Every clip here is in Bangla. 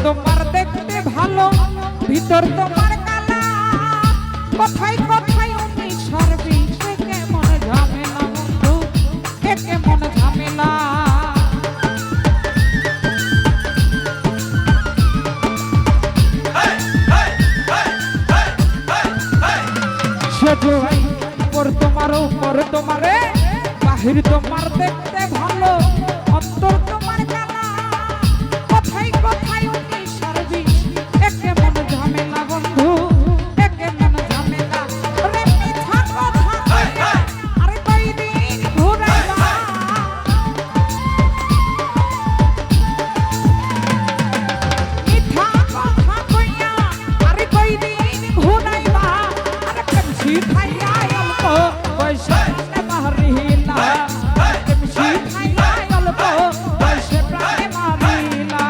তোমার দেখতে ভালো ভিতর তোমার কালা কথাই কথাই উনি সারবি সে কেমন ঝামেলা বন্ধু এ কেমন ঝামেলা সে জোয়াই পর তোমারে বাহির তোমার দেখতে ভালো অন্তর তোমার কালা কথাই কথাই উনি সারবি এ কেমন ঝামেলা বন্ধু এ কেমন ঝামেলা রে মিঠা কথা কইয়া আরে কয়দিন ঘুরাইবা মিঠা কথা কইয়া আরে কয়দিন ঘুরাইবা আরে কমছি খাইয়া অল্প পয়সা মারিলা কমছি খাইয়া অল্প পয়সা প্রাণে মারিলা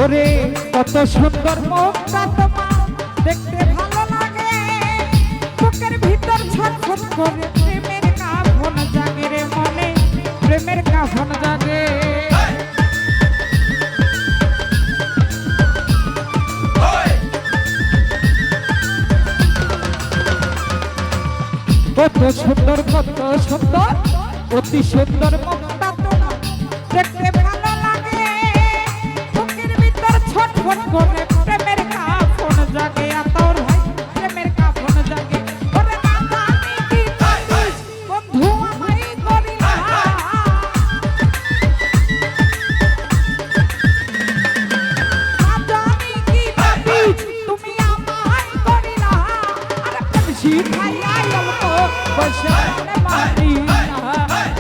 ওরে কত সুন্দর মুখটা তোমার দেখতে ভালো লাগে বুকের ভিতর ছটফট করে প্রেমের কাফন জাগে রে মনে প্রেমের কাফন জাগে কত সুন্দর অতি সুন্দর মুখটা তোমার দেখতে ভালো লাগে বুকের ভিতর ছটফট করে প্রেমের কাফন জাগে আতর ভাই প্রেমের কাফন জাগে ওরে না জানি কি করিস বন্ধু আমায় করিলা না জানি কি করিস তুমি আমায় করিলা আরে কমছি খাইয়া অল্প পয়সা মারিলা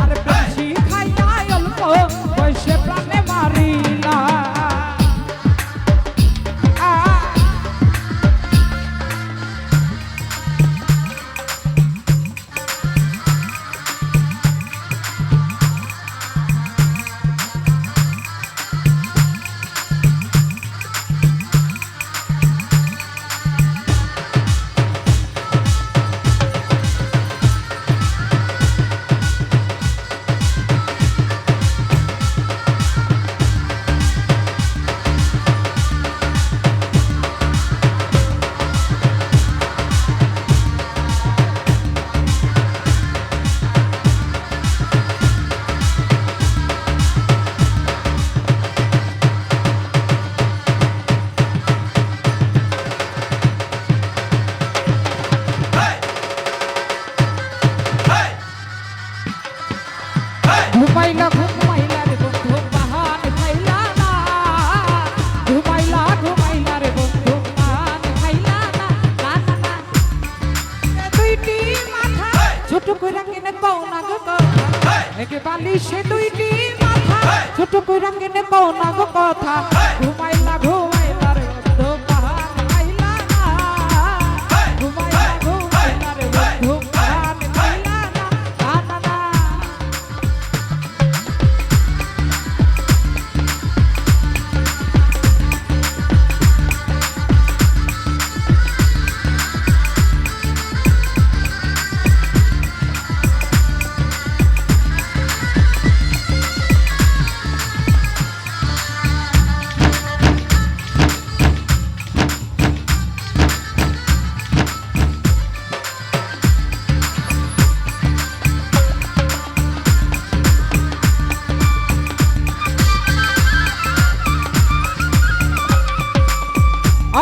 আরে কমছি খাইয়া অল্প পয়সা প্রাণে মারিলা ঘুমাইলা ঘুমাইলা রে বন্ধু পাহান খাইলা না ঘুমাইলা ঘুমাইলা রে বন্ধু পাহান খাইলা না না না না দুইটি মাথা ছোট কইরা কেনে পাও না গো কথা একে বালিশে দুইটি মাথা ছোট কইরা কেনে পাও না গো কথা ঘুমাইলা ঘুমাইলা রে বন্ধু পাহান খাইলা না ঘুমাইলা ঘুমাইলা রে বন্ধু পাহান খাইলা না না না না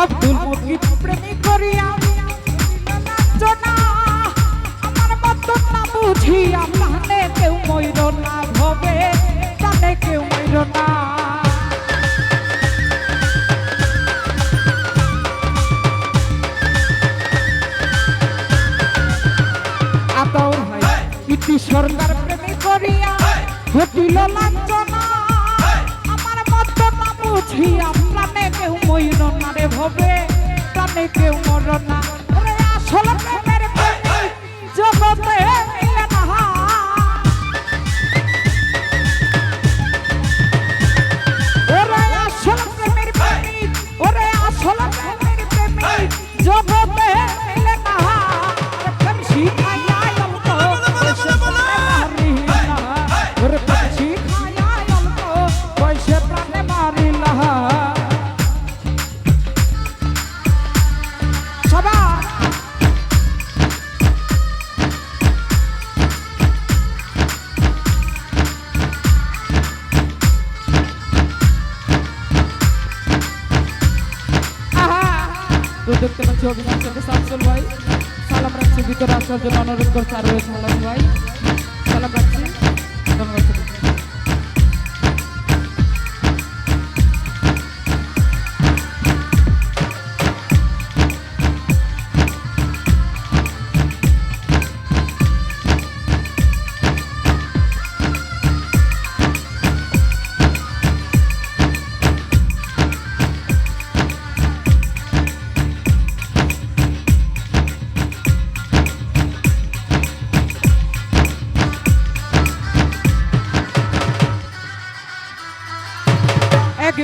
আব্দুল মুকিত প্রেমী করিয়া না ভবে প্রাণে কেউ মইর না আতর ভাই ইতি সরকার প্রেমী করিয়া ঘটিল লাঞ্ছনা আমার মত না বুঝিয়া প্রাণে কেউ মইর না রে ভবে প্রাণে কেউ মর না ওরে আসল প্রেমের প্রেমিক জগতে মিলে না ওরে আসল প্রেমের প্রেমিক ওরে আসল প্রেমের প্রেমিক জগতে মিলে না প্রেম শিখাইয়া অল্প বয়সে মারিলা ওরে প্রেম শিখাইয়া অল্প বয়সে প্রাণে মারিলা দেখতে পাচ্ছি অভিনয় করতে শামসুল ভাই সালাম রাখছি ভিতরে আসার জন্য অনুরোধ করছে আরো সালাম ভাই সালাম রাখছি ধন্যবাদ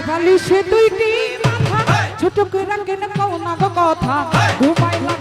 বালিশে দুইটি মাথা ছোট করে কেন কও না গো কথা ঘুমাইলা